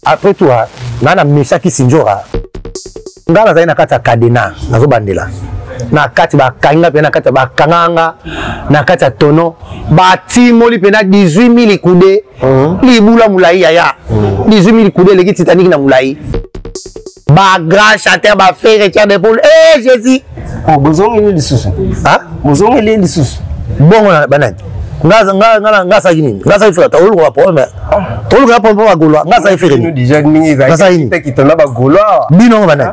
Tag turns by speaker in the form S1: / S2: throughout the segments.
S1: Après tout, nana Meshaki Sinjora. Ngala zaina kata kadena, nazo bandela. Na kati ba kanga pe na kati ba kanganga, na kati tono, ba timoli pe na 18 000 kude. Libula mulai ya. 18 000 kude leki Titanic na mulai. Ba grand chanteur ba frère Richard de Paul. Eh Jésus.
S2: Oh, bozong ele lisusu.
S1: Ah?
S2: Bozong ele lisusu.
S1: Bongo na banani. Ngasa gini. Ngasa ifira ta olu kwa problème. Olu kwa problème wa golwa. Ngasa ifira ni.
S2: Déjà ningi za.
S1: Ngasa ini.
S2: Te kitona ba golwa.
S1: Bino banani.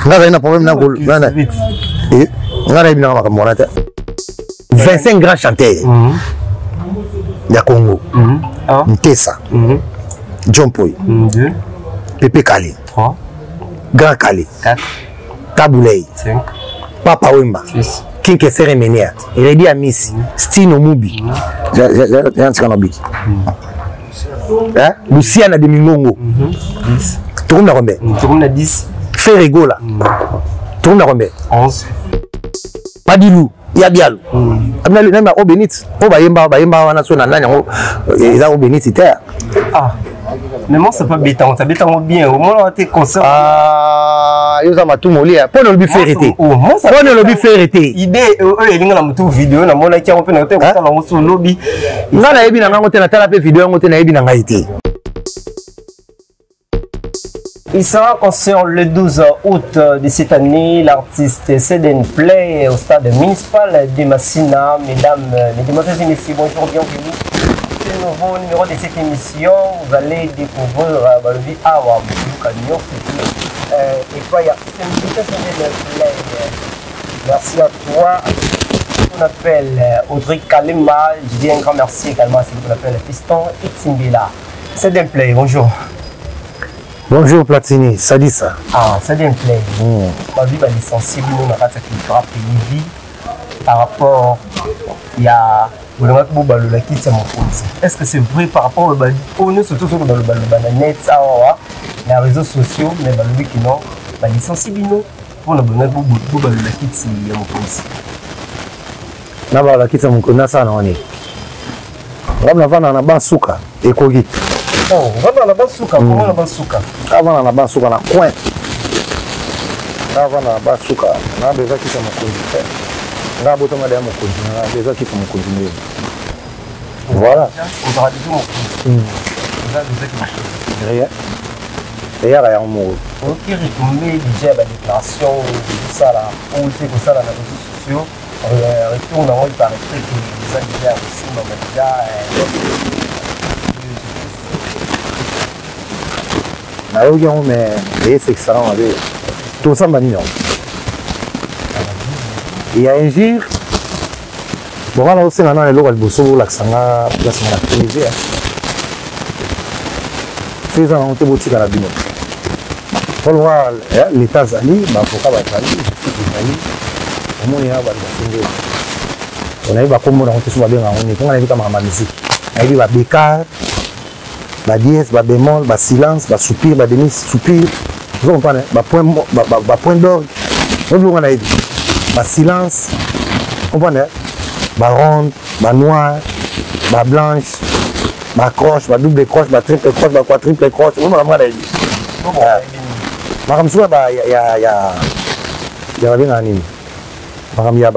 S1: Ngasa ina problème na golwa. Banani. Eh, ngara ibina ma kamona ta. 25 grands chanteurs. Ya Congo. Ntesa. John Poy.
S2: 2
S1: Pepe Kali.
S2: 3
S1: Grand Kali.
S2: 4
S1: Tabulei.
S2: 5
S1: Papa Wemba.
S2: 6
S1: Kinke Seremenia. Redi Amisi. Stino Mubi. Yantikanobiki. Luciana de Mingongo.
S2: 10
S1: Tourna Rombe.
S2: Tourna 10
S1: Ferregola. Tourna Rombe.
S2: 11
S1: Padilou. Yabialo. Abnali namba o Benit. O bayemba wana so na nani ngo eza o Benit terre.
S2: Ah. Mais moi c'est pas béton, ça béton bien. Au moins on a été concert.
S1: Ah, yo za matumoli ya. Pona lobi ferité.
S2: Moi ça.
S1: Pona lobi ferité.
S2: Idée elinga na mutu vidéo na mona ki pe na te ko tala ngo lobby.
S1: Ngana yebi na ngo te na tala pe vidéo ngo te na yebi na ngai te.
S2: Il sera concert le 12 août de cette année. L'artiste Seden Play au stade municipal de Massina. Mesdames, mesdemoiselles et messieurs, bonjour, bienvenue. C'est le nouveau numéro de cette émission. Vous allez découvrir le vie Awa Cagnon. Et quoi, il y a Seden Play. Merci à toi. On appelle Audrey Kalema. Je dis un grand merci également à celui qu'on appelle Fiston Itsimbila. Seden Play, bonjour.
S1: Bonjour Platini, ça dit ça.
S2: Ah, ça vient plaît. Ma vie va licencier nous na kata culture pays par rapport il y a le boba le la kitsa mon compte. Est-ce que c'est vrai par rapport au nous surtout sur le net ça les réseaux sociaux mais ba le qui non ba licencier bino pour le boba le la kitsa mon compte.
S1: Na ba la kitsa mon compte na ça na oni. Ngam na vana na basuka ekogi.
S2: Oh, on va dans la basuka, comment la basuka?
S1: Avant dans la basuka na coin. Avant dans la basuka, na besoin qui ça mon conduire. Na boto ma derrière mon conduire, na besoin qui mon conduire. Voilà.
S2: On aura dit mon conduire. On a besoin que
S1: rien. D'ailleurs, il y a un mot.
S2: Ok, retourner déjà la déclaration de ça là, on fait que ça dans les réseaux sociaux. Retourne en haut, il paraît que les gens déjà aussi, mais déjà.
S1: Mais c'est excellent. Tout ça, il y a un gire. Bon, là aussi, on a le bosso, l'accent, la Tunisie. C'est ça, on te boutique à la bino. Pour voir l'État Zali, il faut pas être allé. On a comme on a sur bien, on a vu comme ma musique. Il y a des bécard. La dièse, la bémol, la silence, la soupir, la demi soupir. Vous comprenez? La point d'orgue. Vous comprenez? La silence. Vous comprenez? La ronde, la noire, la blanche, la croche, la double croche, la triple croche, la quadruple croche. Vous comprenez? Il y a bien anime. Il y a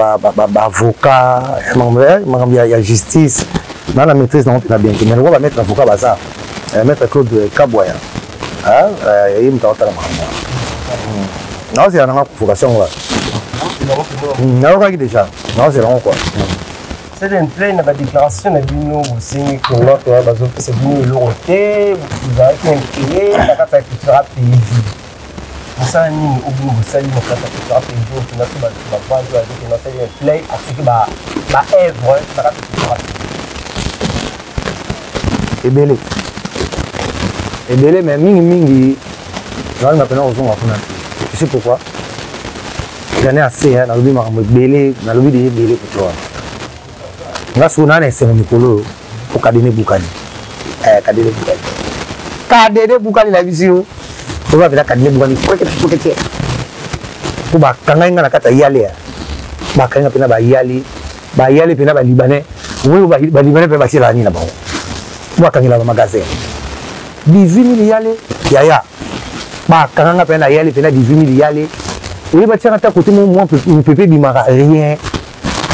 S1: avocat, il y a justice. Dans la maîtrise, on a bien. Mais on va mettre l'avocat à ça. Maître Claude Kabouaya. Il me t'a non, c'est une provocation. Non, déjà. Non, c'est long quoi.
S2: C'est une plaine de la déclaration de Bino, aussi, que c'est venu l'Euroté, vous avez créé la carte culturelle pays. Vous savez, vous savez, la carte culturelle pays, vous avez fait une play, ainsi que ma œuvre, la carte culturelle.
S1: Et belé. Et belé, mais mingi, j'en ai maintenant aux hommes. Tu sais pourquoi? J'en ai assez, hein, dans le but, belé, dans le but de belé pour toi. Nga sunana c'est un mikolo pour Kadene Boukani. Kadene Boukani. Kadene Boukani la visio. Pour va faire Kadene Boukani. Pour ba kanga nga nakata yale. Ba kanga pena ba yali. Ba yali pena ba libanais. Oui ba libanais pe ba sila ni na ba. Pour kanga la magasin. 18 000 yale yaya ba kanga pena yale pena 18 000 yale oui ba tiens à côté moi pépé bimara rien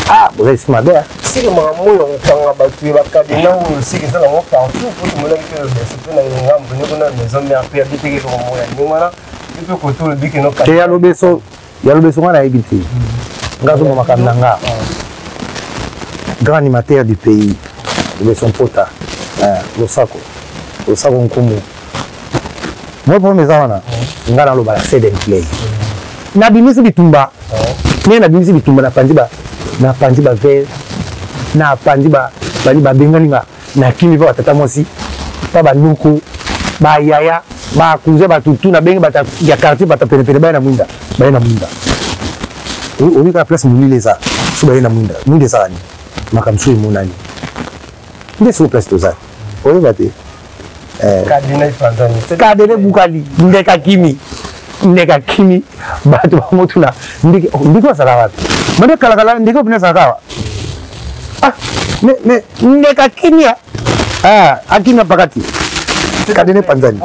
S1: ah reste ma belle
S2: si le maramoy on kanga ba tu ba kadina ou si que ça on partout pour tout le monde que c'est pas na ngam ne kona maison mais après habiter que le moya ni wana il peut ko tout le bik no
S1: ya lo beso ngana ebiti ngazo mo makamna nga grand animateur du pays le son pota le sako nkumu moi pour mes wana ngana lo bala Seden Play na bimisi bitumba ne na bimisi bitumba na panzi ba ver na panzi ba bengalinga na kimi ba tata mosi pa ba nuku ba yaya ba kuze ba tutu na bengi bata ya quartier bata pene ba na mwinda obi ka place mulile za so ba na mwinda za ni makamsu imunani nde so place to za obi bate kadene bukali ndeka kimi batu ba motuna ndiko sala wapi mande kala ndiko pina sakawa me ndeka kimia akina pakati kadene panzani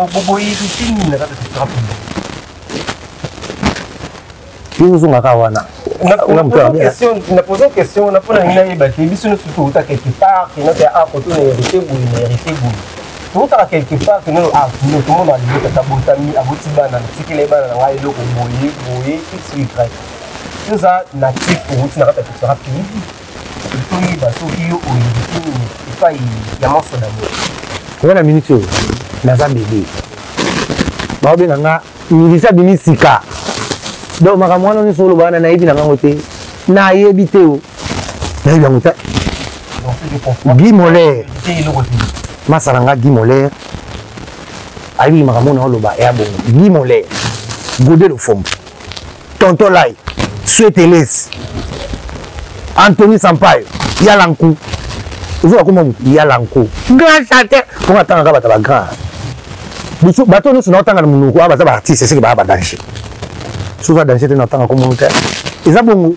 S1: Pinzunga kawana.
S2: On a posé une question, on a posé une question, on a quelque part, qui n'a pas côté hérité boule. Tout à quelque part, que nous avons tout le monde a dit que Tabotami, Aboutibana, Tikileba, Waïlo, Boye, X, Y. Tout ça, natif, pour vous, n'a pas pu se rappeler. Il faut y avoir un morceau d'amour.
S1: Combien de minutes Naza bébé. Baobe nanga, milisa binisika. Donc makamwana ni solo bana na hivi na ngote. Na yebite o. Na hivi ngote. Guy Molaire. Masaranga Guy Molaire. Ayi makamona oloba ya bongo. Guy Molaire. Godé le fond. Tonton Lai. Soueteles. Anthony Sampaio. Yalankou. Vous voyez comment Yalankou. Grand chanteur. Pour attendre bata ba grand. Bato nous sommes dans le monde, on va artiste, c'est que va danser. Souvent danser dans le communautaire. Ils ont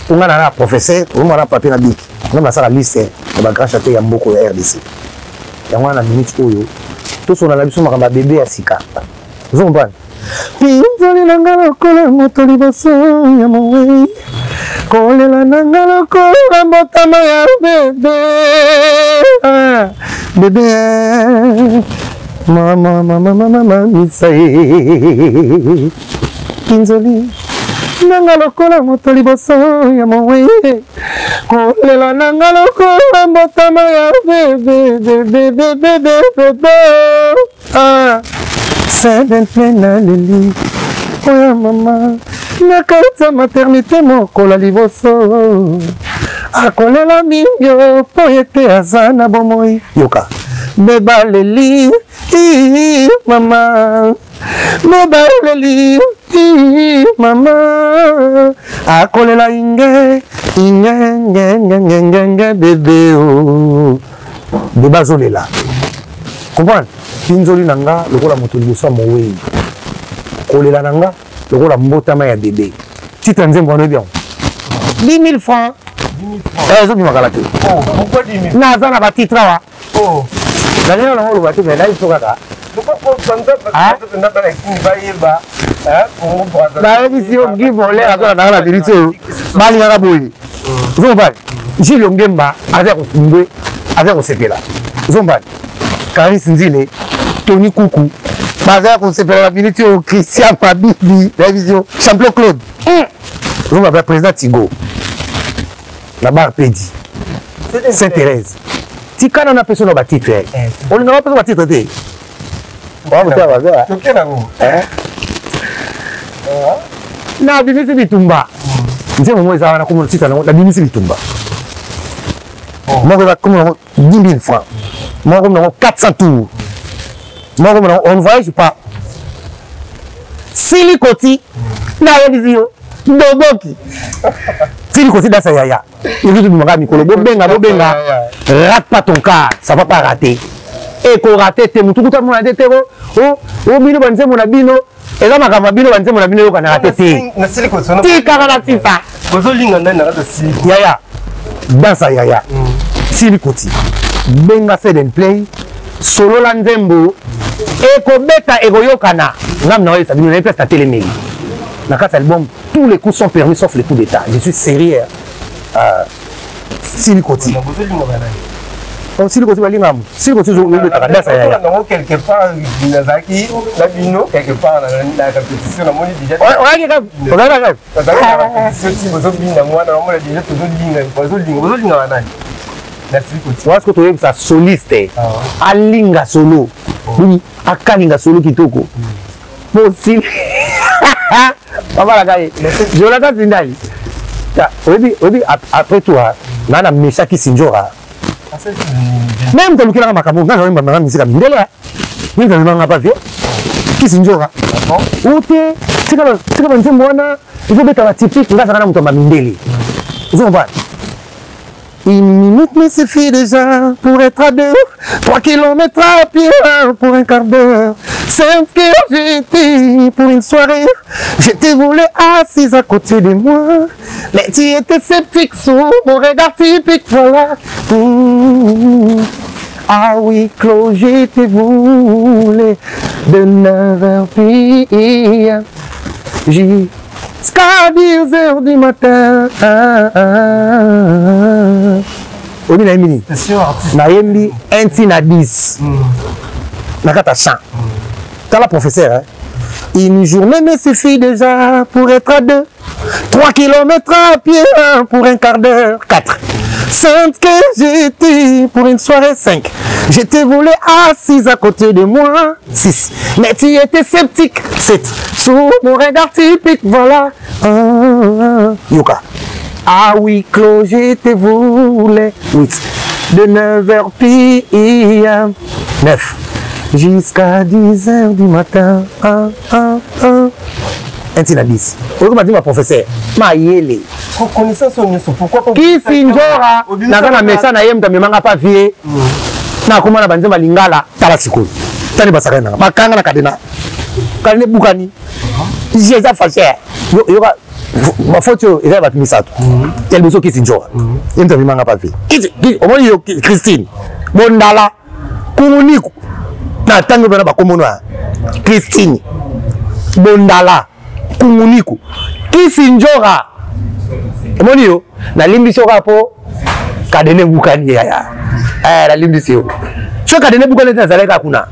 S1: on a un professeur, on a un papier na bic. On a la liste de grand chanteur ya mboko ya RDC. Ya wana minute oyo. Tous on a la biso makamba bébé ya sika. Vous comprenez? Pinzoli nangala kola motoli baso ya mowe. Kolela nangala kola motama ya bébé. Bébé. Mama misae Pinzoli nanga lokola moto liboso ya mowe kolela nanga lokola mbotama ya bebe Seden Play na leli oya mama nakauta maternité mokola liboso akolela mingyo po ete aza na bomoi yoka Beba leli, mama. Beba leli, mama. Akolela inge, bébé oh. Beba zolela. Comprends? Pinzoli nanga, lokola moto liboso mowe. Kolela nanga, lokola mbotama ya bébé. Titre nzembo wana bien. 10 000 francs. 10 000 francs. Zo bimaka te.
S2: Oh, pourquoi 10 000?
S1: Na za na ba titre wa.
S2: Oh.
S1: La dernière fois, on a fait là, il faut kaka. Bah, ici, on dit bon, l'air à la vérité. Mali à la bouille. Zomba, j'ai le Ngemba, avec au Sumbe, avec au Sepela. Zomba, Karis Nzile, Tony Koukou, Bazar au Sepela, la vérité au Christian Mabibi, la vision, champion Claude. Zomba, président Tigo, la barre Pédi, Sainte-Thérèse. Si quand on a personne au titre, on n'a pas besoin de titre. On va faire na bimisi bitumba. Nzemo moi ça na comme titre na bimisi bitumba. Moi va comme 10 000 francs. Moi comme 400 tours. Moi comme on voyage pas. Silikoti na visio doboki. Silikoti dans sa yaya. Il veut nous ramener mikolo bobenga rate pas ton cas, ça va pas rater. Et qu'on rate te mutu kuta mona detero o bino banze mona bino eza makamba bino banze mona bino kana rate te.
S2: Na silikoti na
S1: ti kana tifa.
S2: Bozo linga ndana rate si.
S1: Yaya. Dans sa yaya. Silikoti. Benga Seden Play solo la nzembo et kobeta egoyokana ngam na oyo bino na place na téléméli na kati album tous les coups sont permis sauf les coups d'état je suis sérieux Silikoti oh Silikoti balingamu Silikoti zo betaka dasa ya
S2: quelque part Nazaki na bino quelque part na répétition na moni déjà
S1: oya
S2: c'est bozo binga mwana na mona déjà bozo linga wana na Silikoti
S1: wasko to yebisa soliste alinga solo oui akalinga solo kitoko possible papa la gaye Jonathan Zindali oui après toi nana Mesha Kisinjora même dans le cas makambo ngana ngana ngana musique mindele ni ngana ngana pas vieux Kisinjora ote tika banzembo wana il faut mettre la typique ngana ngana mutomba mindele vous comprenez. Une minute me suffit déjà pour être à 2, 3 kilomètres à pied pour un quart d'heure. 5 heures j'étais pour une soirée. Je te voulais assise à côté de moi. Mais tu étais sceptique sous mon regard typique, voilà. Ah oui, clos, je te voulais de 9h p.m. Jusqu'à 10h du matin. Obi na yemini na yembi enti na 10 na kata chant tala professeur hein? Une journée me suffit déjà pour être à 2, 3 kilomètres à pied pour un quart d'heure, 4 5 que j'étais pour une soirée, 5 je te voulais assise à côté de moi, 6 mais tu étais sceptique, 7 sous mon regard typique, voilà. Yuka. Ah oui, Claude, je te voulais. 8. De 9h p.m. 9. Jusqu'à 10h du matin. Ainsi la 10. Pourquoi m'a dit ma professeur? Ma yele.
S2: Connaissance au nyuso. Pourquoi pas?
S1: Qui sinjora? Nakana mesa na yem tamemanga pa vie. Na kuma na banze malingala tala sikolo. Tani basaka na. Makanga na kadena. Kadene bukani. J'ai fâché. Yoka ma photo eza ba misato tel beso ki sinjora enta mimanga pa vi omoni yo Christine Bondala Kumuniku na tango bana ba komonwa Christine Bondala Kumuniku ki sinjora omoni yo na limbiso kapo kadene bukani ya la limbiso so kadene bukani na zaleka kuna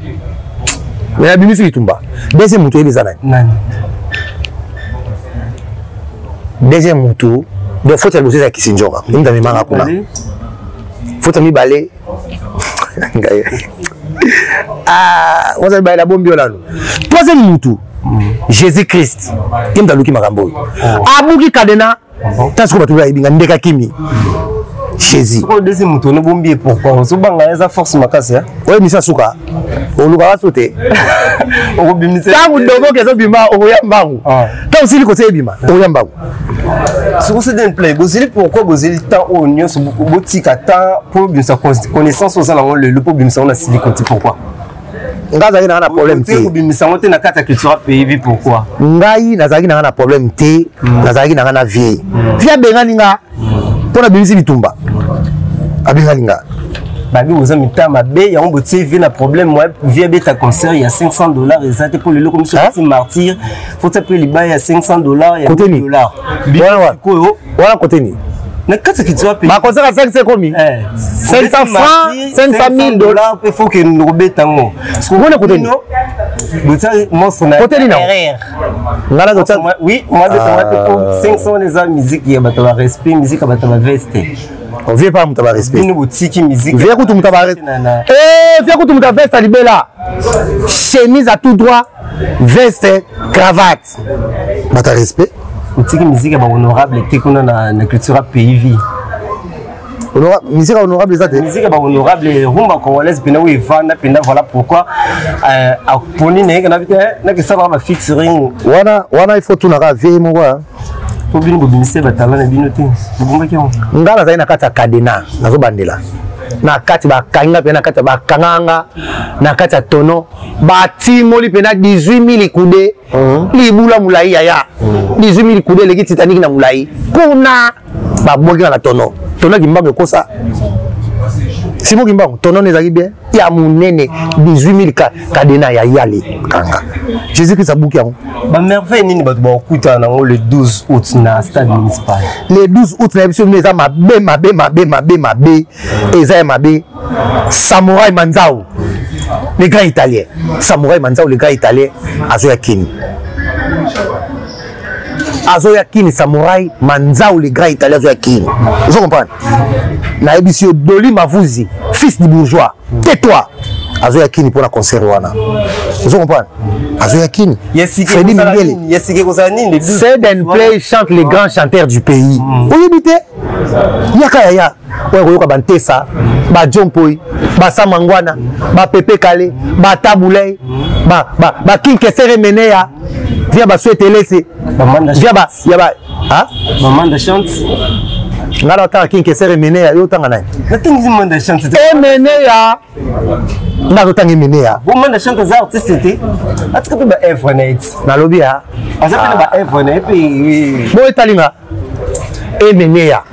S1: na bimisi itumba deuxième muto eleza nani deuxième moto donc faut que vous Kisinjora nda mimanga kuna faut mi balé ah on va la bombe là troisième moto Jésus Christ nda luki makambo abuki kadena tasko batula ibinga ndeka kimi Jésus
S2: au deuxième moto no bombe pourquoi so banga eza force makasi hein
S1: ouais misa suka oluka wasote
S2: okobimisa
S1: tangu dogo kezo bima okoyambangu tant aussi ko sebima okoyambangu
S2: sur ce play bozeli pourquoi bozeli temps au nyonso botika temps pour bien sa connaissance aux allant le pour bien sa on a silikoti pourquoi
S1: ngaza ina na problème te
S2: bimisa on te na kata culture pays pourquoi
S1: ngai nazaki na problème te nazaki na vie via bengalinga pona bimisi bitumba abengalinga
S2: babi aux amis tama be ya on botie vie na problème moi via beta concert il y a $500 exact pour le lot comme ça martyr faut taper les bails à $500 il y a $10
S1: voilà côté ni
S2: na kata qui tu vas payer
S1: ma concert à 5 c'est combien 500 francs $500,000
S2: il faut que nous rebetons
S1: on côté ni
S2: monstre na
S1: côté ni ngala
S2: côté oui moi de 500 les amis musique ya bato respect musique bato veste
S1: on vient pas mutaba respect
S2: bino botiki musique
S1: vient kutu mutaba respect vient kutu mutaba veste libela chemise à tout droit veste cravate bata respect
S2: botiki musique ba honorable te kuna na culture pays vie
S1: musique honorable ça
S2: musique ba honorable rumba congolaise pena oui vana pena voilà pourquoi a poni ne na que ça va featuring
S1: wana il faut tout na vie mo quoi
S2: pour bino bobimise batala na bino te bobombaki on
S1: ngala za ina kata kadena nazo bandela na kati ba kanga pe na kati ba kanganga na kati tono ba timoli pe na 18000 kude libula mulai ya 18000 kude leki Titanic na mulai kuna ba boki na tono kimbango kosa Simon Kimbangu, ton nom est bien. Il y a mon nene 18 000 cadena ya yale kanga. Jésus-Christ a bouqué.
S2: Ba merveille ni ba kuta na le 12 août na stade municipal.
S1: Le 12 août na biso neza mabe. Eza mabe. Samouraï Manzao. Les grands italiens. Samouraï Manzao les grands italiens azoya kini. Azoya kini Samouraï Manzao les grands italiens azoya kini. Vous comprenez? Na ebisio Doli Mavuzi, fils du bourgeois. Tais-toi. Azoya kini pour la concert wana. Vous comprenez? Azoya kini. Freddy Mingele. Seden Play chante les grands chanteurs du pays. Vous habitez? Yaka ya. Oyoka Bantesa, ba Jompoi, ba Samangwana, ba Pepe Kale, ba Taboulay, ba King Kesere Menea. Viens ba souhaiter laisser. Viens ba yaba. Hein?
S2: Maman de chante.
S1: Ngala ta King Kesere Menea yo tanga nani?
S2: Natingi maman de chante.
S1: Menea. Ngala tanga Menea.
S2: Maman de chante za artiste té. Atika pe ba F1
S1: na lobby ha.
S2: Aza pe ba F1 puis
S1: bo etalinga. Menea.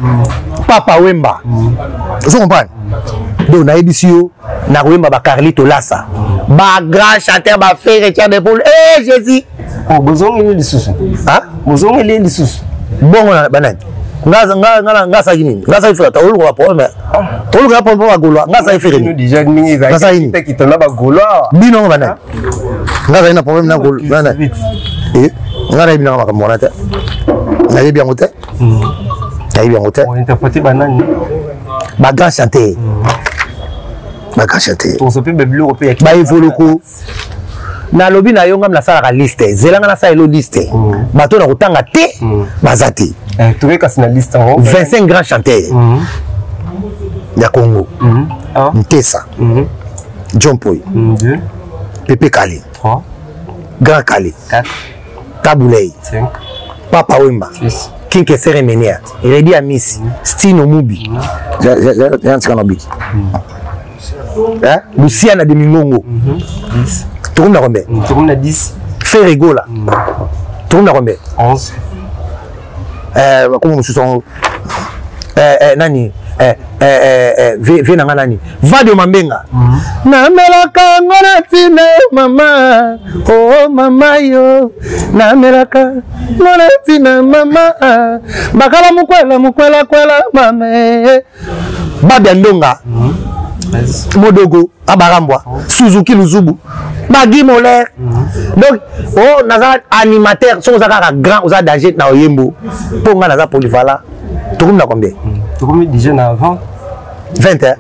S1: Papa Wemba. Vous comprenez? Donc, na ebisio, na Wemba ba Carlito Lassa. Ba grand chanteur, ba frère Etienne de Paul. Eh, Jésus!
S2: Oh, bozong il est le sous.
S1: Hein?
S2: Bozong il est le sous.
S1: Bon, banan. Ngasa gini. Ngasa ifira ta olu ko problème. Olu ko problème ba golo. Ngasa ifira ni.
S2: Déjà ni za.
S1: Ngasa ini.
S2: Te kitona ba golo.
S1: Bino banan. Ngasa ina problème na golo. Banan. Eh, ngara ibina ma kamona ta. Na yebi ngote.
S2: On interprète banane.
S1: Ba grand chanteur. Ba grand chanteur.
S2: On se peut bébé européen.
S1: Ba evoloko. Na lobi na yonga na sala ka liste. Zelanga na sala liste. Bato na kotanga te. Bazati.
S2: Tu veux kasi na liste en
S1: 25 grands chanteurs. Ya Congo. Ntesa. Jompoi.
S2: 2.
S1: Pepe Kale.
S2: 3.
S1: Grand Kale.
S2: 4.
S1: Taboulay.
S2: 5.
S1: Papa Wemba.
S2: 6.
S1: King Kesere Menea, Redi Amisi, Stino Mubi, Luciana de Mingongo,
S2: 10.
S1: Tourne la Rombe,
S2: Tourne à 10.
S1: Ferregola, Tourne la Rombe,
S2: 11.
S1: Comment nous sommes Nani, Venanga Nani, Va de Mambenga, Namelaka Monatina, Mama, oh Mama yo, Namelaka Monatina, Mama, Bakala Mukwela, Mame, Babiandonga, Modogo, Abarambwa, Suzuki Luzubu, Bagi Moller. Donc, oh, Naza animateur, son Zaka grand, Oza Dajet na Oyembo, Ponga Naza Polyvala, tout le monde a combien?
S2: Tu combien déjà avant?
S1: 20 hein?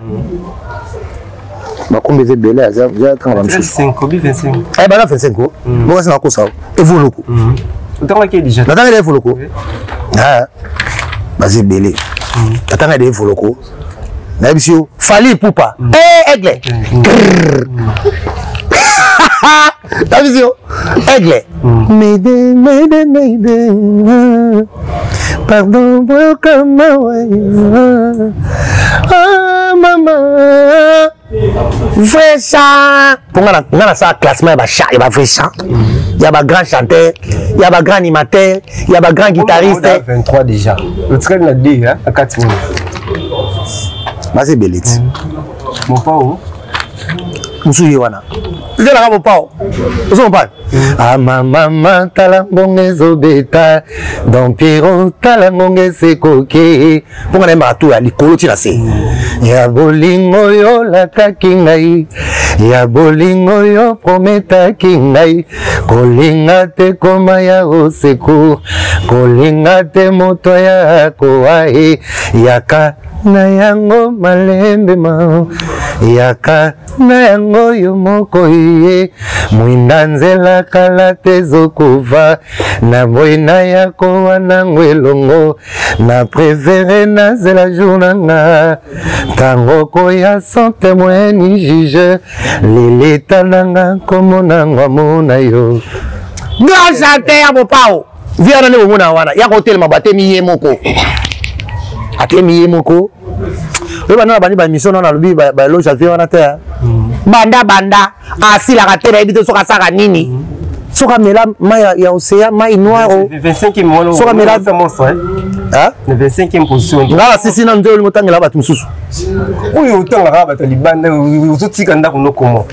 S1: Bah, combien c'est belé? J'ai
S2: 25, 25.
S1: Eh ben là, 25 ans. Moi, c'est un coup ça. Et vous, le coup.
S2: Attends, qui est déjà?
S1: Attends, il faut le coup. Ah, vas-y, belé. Attends, il faut le coup. Monsieur, Fali Poupa. Eh, aigle. T'as vu, aigle. Médé. Pardon, comme ah, maman. Vrai chant. Pour nga ça classement ba chat, il y a vrai chant. Il y a ba grand chanteur, il y a ba grand animateur, il y a ba grand guitariste.
S2: 23 déjà. Le train a 2 hein, à 4 minutes.
S1: Bah c'est belite.
S2: Mon pao.
S1: Musuyi wana. C'est la mon pao. Vous en parlez. Ah maman talangonge zobeta Don Piero talangonge sekoke Ponga na matu ya likolo tina se Ya bolingo yo lakaki ngai Ya bolingo yo prometaki ngai Kolinga te koma ya oseko Kolinga te moto ya koae Yaka na yango malembe mao Yaka na yango yo moko ye Mwinda nzela kala te zokova Na boina yako wana ngwelongo Na préféré na zela journanga Tango koya sans témoin ni juge Lilita nanga komo nanga mona yo Grand chanteur mo pao Via na nebo mona wana Yako hotel mabate miye moko Ate miye moko Oba na bani ba mission na lobi ba lo chanteur wana te Banda asila katera ebito soka saka nini soka mela mai ya océan mai noir
S2: 25 mois
S1: soka mela hein
S2: na 25e position
S1: ngala sisi na nzelo ngotangela batu mususu
S2: oyo otanga bato libanda ozotika ndako nokomo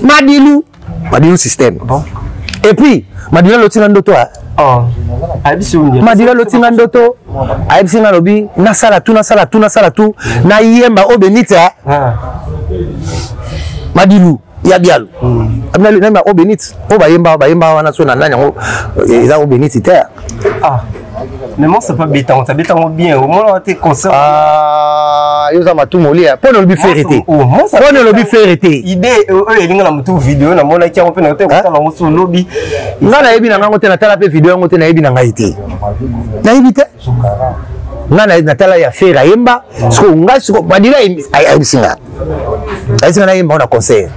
S1: Madilu système
S2: bon
S1: et puis Madilu lotinga ndoto Madilu lotinga ndoto ayebisinga lobi nasala tu na yemba obenita Madilu ya bialo amna le namba obenit bayemba wana so na nani yango eza obenit te
S2: mais moi c'est pas béton ça béton bien au moins on te concert
S1: yoza matumoli pour le but vérité pour le but vérité
S2: idée elinga na mutu vidéo na mona ki pe na te ko tala ngo so lobby
S1: ngana yebi na ngo te na tala pe vidéo ngo te na yebi na ngai te na yebi te ngana na tala ya fera yemba so ngai so badila ayisinga na yemba on a conseil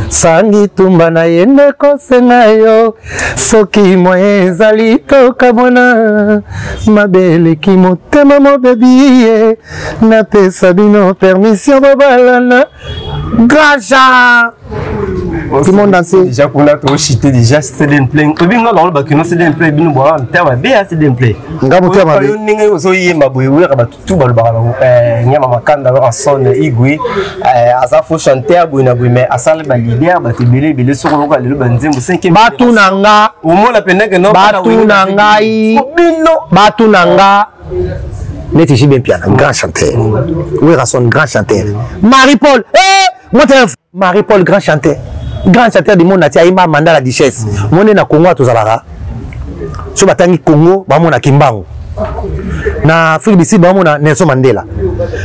S1: sangi tumba na yende kosenga yo soki moye ezali toka mwana mabele ki motema mobebi ye napesa bino permission bobalana graja tout le monde dansé
S2: déjà qu'on a trop chité déjà c'est d'un plein obinga dans le bakino c'est d'un plein bino boa ntaba be c'est d'un plein
S1: ngamu tama be
S2: ninga ozo yemba boye wera batutu balobaka nyama makanda ba son igui asa fo chanter boye na boye mais asale ba leader ba tibele soko loka lelo banzembo 5e
S1: batu nanga
S2: au moins la peine que non
S1: batu nangai batu nanga neti jibe piano grand chanteur oui son grand chanteur Marie-Paul Marie-Paul grand chanteur du monde natia imba manda la duchesse monde na Congo tozalaka so batangi Congo bamona Kimbangu na Afrique du Sud bamona Nelson Mandela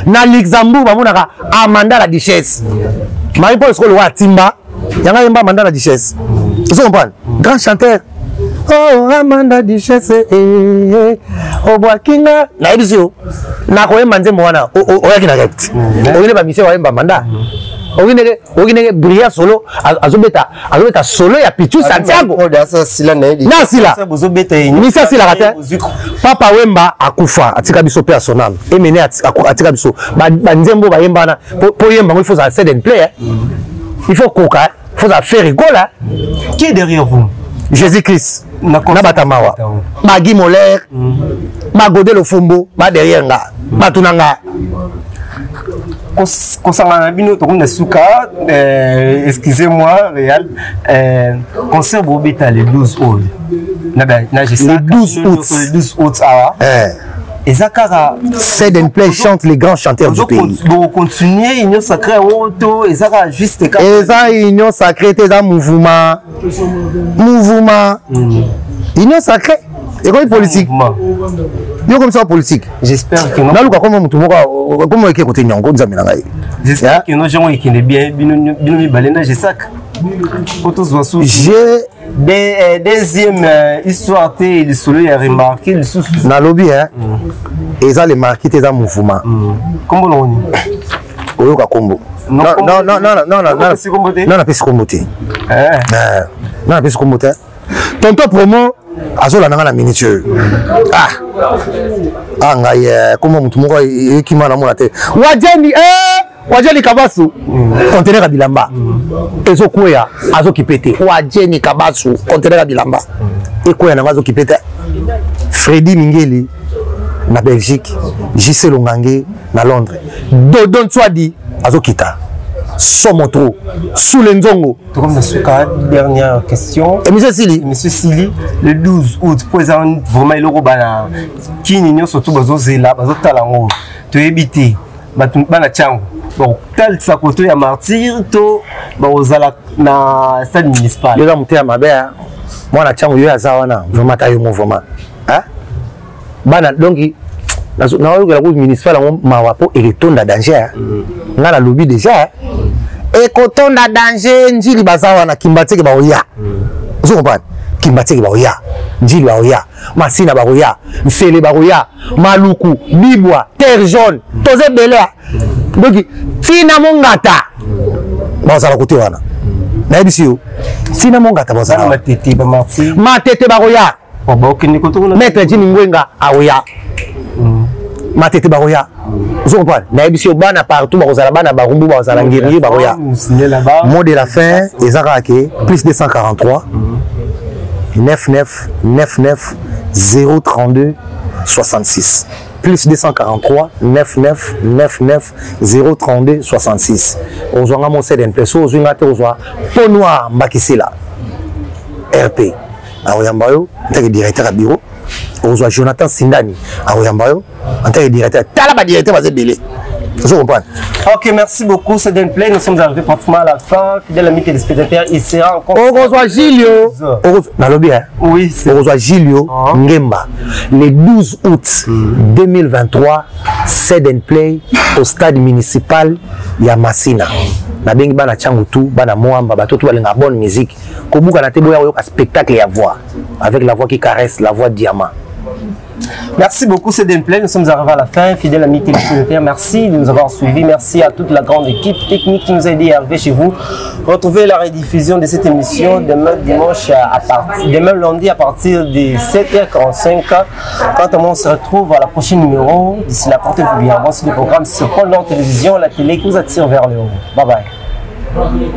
S1: na Luxembourg bamona ka Amanda la duchesse Marie-Paul solo wa timba yanga imba Amanda la duchesse vous comprenez grand chanteur oh Amanda duchesse o boakinga na ebisio na koyemba nzembo wana o yakina rect oyine ba mission wa imba Amanda Oginege Bria solo azobeta solo ya Pichu Santiago na sila misa sila kate Papa Wemba akufa atika biso personnel emene atika biso banzembo ba yemba na po yemba il faut ça set and play il faut koka il faut ça faire rigoler
S2: qui est derrière vous
S1: Jésus-Christ na batamawa Magi Moller Magode le Fumbo ba derrière nga batunanga
S2: excusez-moi Réal concert Bobeta le 12 août
S1: le 12 août et Zakara c'est and play chante les grands chanteurs du pays
S2: donc continuer union sacrée auto et Zakara juste
S1: et ça union sacrée c'est un mouvement union sacrée et quoi politique yo comme ça politique
S2: j'espère que non
S1: naluka comme mutu moko comme eke côté nyongo nzamina ngai
S2: j'espère que nos gens ikende bien bino balena je sac autos wasu
S1: j'ai
S2: deuxième histoire té le solo a remarqué le sous
S1: na lobby hein et ça les marqué tes mouvement
S2: comment on
S1: oyoka kombo non pesi kombote non pesi kombote tonto promo azola nanga na miniature ngai comme mutu moko ekima na mona te wajeni kabasu conteneur bilamba ezokwea azokipete wajeni kabasu conteneur bilamba ekwea nanga azokipete Freddy Mingeli na Belgique JC Longange na Londres Dodon Tswadi azokita Somotro sous les nzongo.
S2: Dernière question.
S1: Et
S2: Monsieur Sili, le 12 août, présent vraiment le robana qui n'y surtout bazo zela bazo talango to éviter bana chango. Bon, tel sa koto ya martyr to bazala na stade municipal.
S1: Yo za mutea mabe moi na chango yo azawana vraiment tayo mouvement. Hein? Bana donc na la route municipale mawapo etonda danger nga na lobby déjà ekotonda danger njili bazawa na kimbateke baoya vous comprenez kimbateke baoya njili baoya masina baoya msele baoya maluku bibwa terre jaune toze belea donc tina mongata bazala kote wana na ebisio tina mongata bazala matete baoya maître Jimmy Ngwenga aoya matete baroya vous comprenez na ebisio bana partout bazala bana barumbu bazala ngiri baroya mot de la fin ezarake plus 243 99 99 032 66. Plus 243 99 99 032 66. Ozwanga mon CDNP so ozwinga te ozwa po noir Mbakisela RP. Aoyamba yo en tant que directeur à bureau. Ozwa Jonathan Sindani aoyamba yo en tant que directeur. Tala ba directeur va se délai. Je comprends.
S2: Ok, merci beaucoup, c'est d'un play. Nous sommes arrivés pratiquement à la fin. Fidèle ami téléspectateur, il sera encore.
S1: On reçoit Gilio.
S2: Oui, c'est.
S1: On reçoit Gilio Ngemba. Le 12 août 2023, c'est play au stade municipal Yamasina. Na bengi bana changutu, bana moamba, batoto balenga bonne musique. Kobuka na tebo ya spectacle ya voix. Avec la voix qui caresse, la voix diamant.
S2: Merci beaucoup, c'est Play. Nous sommes arrivés à la fin. Fidèle ami téléspectateur, merci de nous avoir suivis. Merci à toute la grande équipe technique qui nous a aidé à arriver chez vous. Retrouvez la rediffusion de cette émission demain dimanche demain lundi à partir de 7h45. Quant à moi, on se retrouve à la prochaine numéro. D'ici là, portez-vous bien. Voici le programme sur Pôle Nord Télévision, la télé qui vous attire vers le haut. Bye bye.